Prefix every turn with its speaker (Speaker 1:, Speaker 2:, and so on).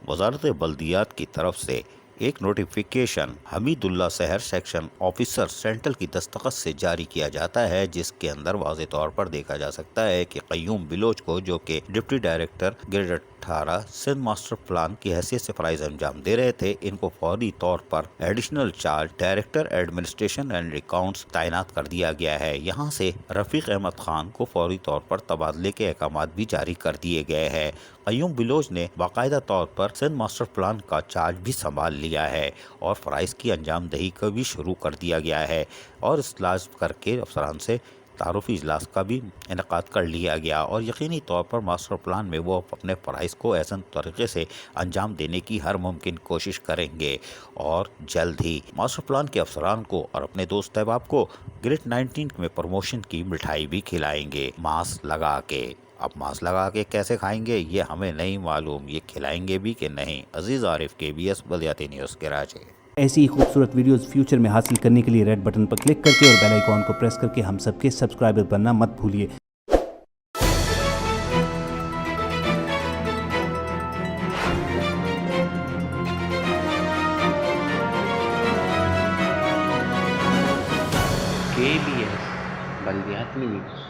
Speaker 1: وزارت بلدیات کی طرف سے ایک نوٹیفیکیشن حمید اللہ سحر سیکشن آفیسر سینٹرل کی دستخط سے جاری کیا جاتا ہے، جس کے اندر واضح طور پر دیکھا جا سکتا ہے کہ قیوم بلوچ کو، جو کہ deputy director grade 18 Sindh master plan کی حیثیت سے فرائض انجام دے رہے تھے، ان کو فوری طور پر additional charge director administration and accounts تعینات کر دیا گیا ہے۔ یہاں سے رفیق احمد خان کو فوری طور پر تبادلے کے احکامات بھی جاری کر دیے گئے ہیں۔ قیوم بلوچ نے باقاعدہ طور پر سندھ ماسٹر پلان کا چارج بھی سنبھال لیا ہے اور فرائض کی انجام دہی کو بھی شروع کر دیا گیا ہے، اور اجلاس کر کے افسران سے تعارفی اجلاس کا بھی انعقاد کر لیا گیا، اور یقینی طور پر ماسٹر پلان میں وہ اپنے فرائض کو احسن طریقے سے انجام دینے کی ہر ممکن کوشش کریں گے، اور جلد ہی ماسٹر پلان کے افسران کو اور اپنے دوست احباب کو گریڈ 19 میں پروموشن کی مٹھائی بھی کھلائیں گے ماسک لگا کے۔ اب ماسک لگا کے کیسے کھائیں گے یہ ہمیں نہیں معلوم، یہ کھلائیں گے بھی کہ نہیں۔ عزیز عارف KBS بلدیاتی نیوز کراچی۔
Speaker 2: ایسی ہی خوبصورت ویڈیوز فیوچر میں حاصل کرنے کے لیے ریڈ بٹن پر کلک کر کے اور بیل آئیکن کو پریس کر کے ہم سب کے سبسکرائبر بننا مت بھولیے۔
Speaker 3: KBS بلدیاتی نیوز۔